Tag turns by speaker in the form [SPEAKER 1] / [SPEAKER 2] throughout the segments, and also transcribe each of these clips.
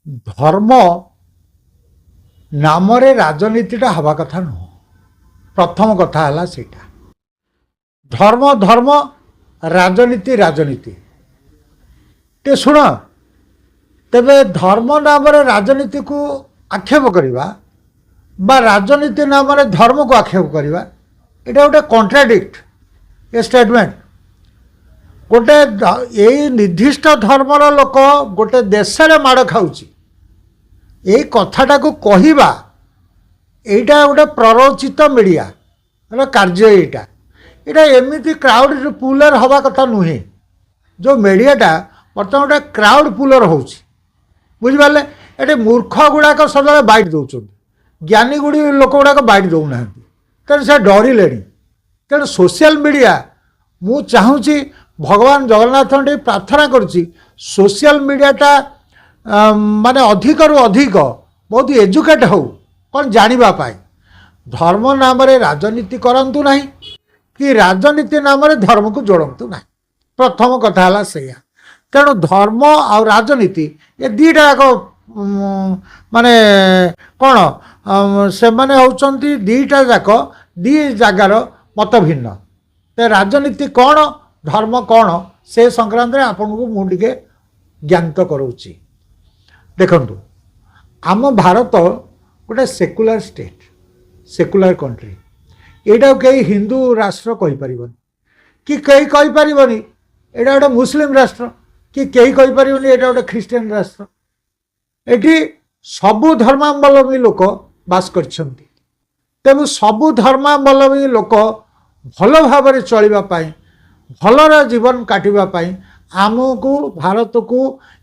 [SPEAKER 1] धर्म नामरे राजनीतिटा हवा कथा नुह। प्रथम कथा है सेटा धर्म धर्म राजनीति राजनीति टे शुण तेबे धर्म नामरे राजनीति को आक्षेप करवा बा राजनीति नामरे धर्म को आक्षेप करवा एटा गोटे कॉन्ट्राडिक्ट ए स्टेटमेंट गोटे यही निर्दिष्ट धर्मर लोक गोटे देश माड़ खाऊची यही कथाटा को कहवा यहीटा गोटे प्ररोचित मीडिया कार्य यहाँ एमती क्राउड पुलर हवा कथा नुहे जो मीडियाटा बर्तमान गोटे क्राउड पुलर हो बुझिपारे ये मूर्ख गुड़ाक सदा बैठ दौरान ज्ञानी गुड़ी लोक गुड़ाक बैठ दौना तेणु से डरिले तेणु सोशल मीडिया मु चाहूँगी भगवान जगन्नाथ प्रार्थना करुच्ची सोशल मीडियाटा माने अधिक रु अधिक बहुत एजुकेट हो कौन जानापी धर्म नाम राजनीति करंतु नहीं कि राजनीति नाम धर्म को जोड़तु ना प्रथम कथा है से तेणु धर्म और राजनीति ये दीटा एक माने कौन से माने होचंती दीटा जाक दी जगार मत भिन्न तो राजनीति कौन धर्म कौन से संक्रांत में आपन को मुझे ज्ञात करोची देखंतु आम भारत गोटे सेकुलर स्टेट सेकुलर कंट्री एटा कई हिंदू राष्ट्र कहि परिबनी कि कई कहि परिबनी एटा गोटे मुस्लिम राष्ट्र कि कई कहि परिबनी एटा गोटे ख्रिस्टियन राष्ट्र एठी सबु धर्मावलंबी लोक बास करछंती तेणु सबु धर्मावलंबी लोक भल भाव चलवा भलर जीवन काटापी आमको भारत को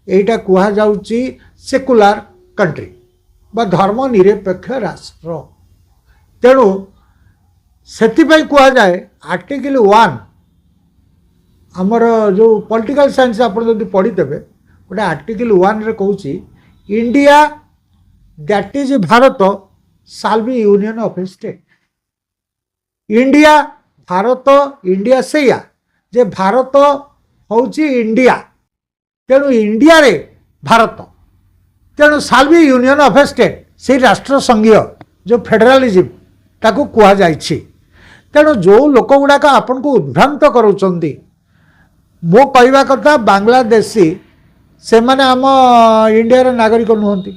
[SPEAKER 1] यहीटा कह जाउची सेकुलर कंट्री बा धर्म निरपेक्ष राष्ट्र तेणु से कहुए आर्टिकल 1 आमर जो पॉलिटिकल साइंस आप पढ़ी देवे गोटे आर्टिकल 1 रे कहूँ India that is Bharat shall be union of A state India Bharat India से जे भारत होची इंडिया तेणु इंडिया रे भारत तेणु shall be union of A state से राष्ट्र संघीय जो फेडरालिज्म ताकू कह जाइछि तेणु जो लोक गुड़ाक आपन को उद्भ्रांत करोचंती मो कहवा कथा बांग्लादेशी से माने आम इंडिया रे नागरिक नुहंती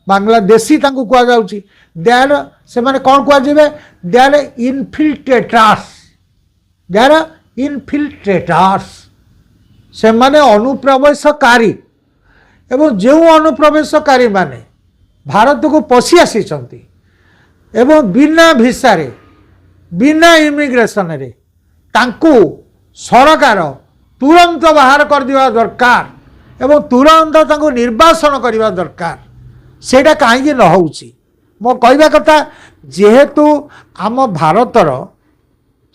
[SPEAKER 1] बांग्लादेशी तांको कह जाउछि दे आर से माने कोन कह जिवे दे आर इनफिल्ट्रेटर्स से माने अनुप्रवेशकारी एवं जो अनुप्रवेशकारी माने भारत को पशि आसीचंती एवं बिना भिसा रे बिना इमिग्रेशन रे तांको सरकार तुरंत बाहर कर दिवा दरकार एवं तुरंत तांको निर्वासन करवा दरकार सेटा कहीं न होउची मो कहवा कथा जेहेतु आम भारतर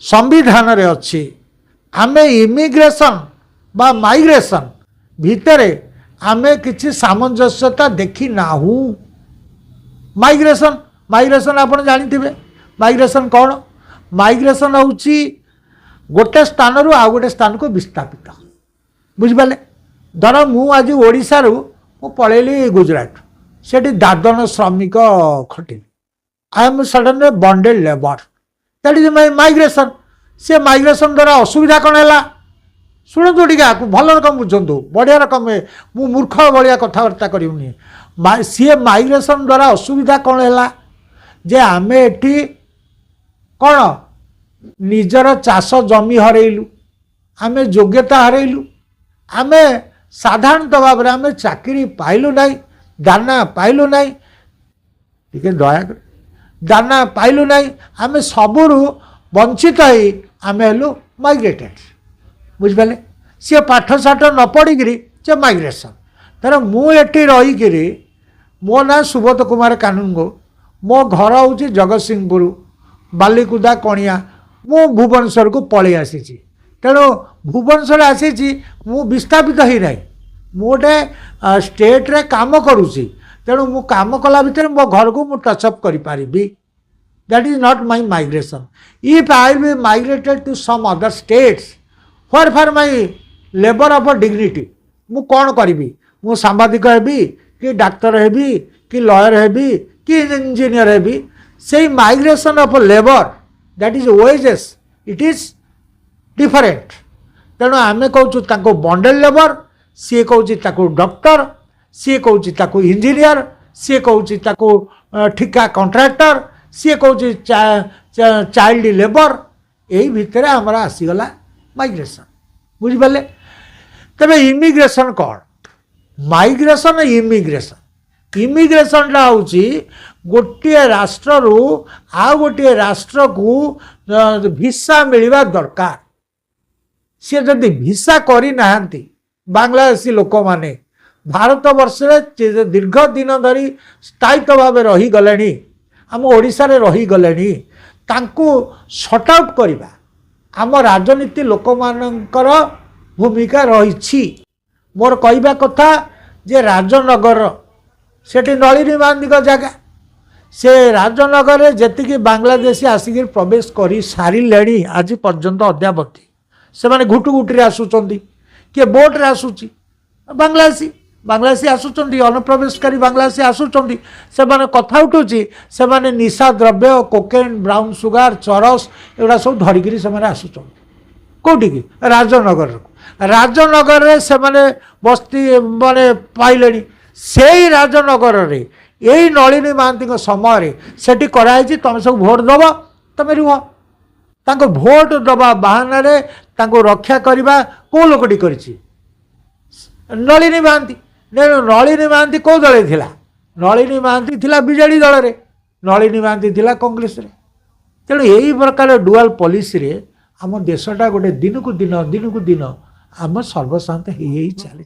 [SPEAKER 1] संविधान रे अच्छी आमे इमिग्रेशन बा माइग्रेशन भितरे आमे किछि सामंजस्यता देखी नाहू माइग्रेशन माइग्रेशन आपन जानिथिबे माइग्रेशन कौन माइग्रेशन होउची गोटे स्थान रु आ गोटे स्थान को विस्थापित बुझिपाले धर मु आज ओडिसा रु मु पळेली गुजरात सेठी दादन श्रमिक खटिली I am suddenly bonded labour that is my migration से माइग्रेशन द्वारा असुविधा कौन है शुणु टी भल रकम बुझंतु बढ़िया रकम मु मूर्ख भाया कथबार्ता करूनी सी माइग्रेशन द्वारा असुविधा कौन है जे आमे एठी कौन निजर चाष जमी हरइलु आमे योग्यता हरइलु आमे साधारणतः भाव में आमे चाकरी पाइलु नहीं दाना पाइलु नहीं टिके दया कर दाना पाइलु नहीं आमे सबुरु वंचित ही आमे हेलु माइग्रेटेड बुझिपारे सी पाठ साठ न पढ़ी से माइग्रेशन तर मुझे रहीकि मो ना सुब्रत कुमार कानूनगो मो घर हूँ जगतसिंहपुर बालिकुदा कणिया मु भुवनेश्वर को पलि आसी तेणु भुवनेश्वर आसी मु विस्थापित ही ना गोटे स्टेट रे काम करुँची तेणु मु काम कला भितर मो घर को मु टचअप करी that is not my migration if I will be migrated to some other states for my labour of dignity मु कौन करी मु सांबादिक हेबी कि डाक्तर हेबी कि लॉयर हेबी कि इंजीनियर हेबी से migration of labour that is wages it is different तेणु आम कहूँ बंडल लेबर सी कहूँ डॉक्टर सी कहूँ इंजीनियर सी कहूँ ठिका कॉन्ट्रैक्टर सी कहूँ चाइल्ड लेबर यही भितर आमर आसीगला माइग्रेशन बुझिपारे तेरे इमिग्रेशन कौन माइग्रेशन इमिग्रेशन इमिग्रेशन हूँ गोटे राष्ट्र रु आ गोटे राष्ट्र को भिसा मिलवा दरकार सी जदि भिसा करना बांग्लादेशी लोक माने भारत वर्ष दीर्घ दिन धरी स्थायित्व भाव रहीगले आम ओडिशारे रहीगले तांको सॉर्ट आउट करवा आम राजनीति लोक मानकर भूमिका रही मोर कहवा कथा जे राजनगर सेठी नलिनी महांती जगह से राजनगर जी बांग्लादेशी आसिक प्रवेश कर सारे आज पर्यंत अद्यावधि से माने घुटु घुटुरे आसुचंदी किए बोट्रे आसूची बांग्लादेशी आसुचंदी अनुप्रवेशकारी बांग्लादेशी आसुचंदी से माने कथा उठुची से माने निशा द्रव्य कोकेन ब्राउन सुगार चरस एगुड़ा सब धरिकी से माने आसुचंदी कौटी की राजनगर से माने बस्ती माने पाइले से राजनगर रे यही नलिनी महांती समय सेठी कराई तुम सब भोट दब तुम रुह तांको भोट दबा बाहाना रे तांको रक्षा करवा कौ लोकटी करिछि नलिनी महांती नलिनी महांती कौ दल थिला नलिनी महांती थिला बीजेडी दल रे नलिनी महांती थिला कांग्रेस रे तेणु यही प्रकार डुआल पॉलिसी रे आम देशटा गोटे दिन को दिन आम सर्वशांत हो चली।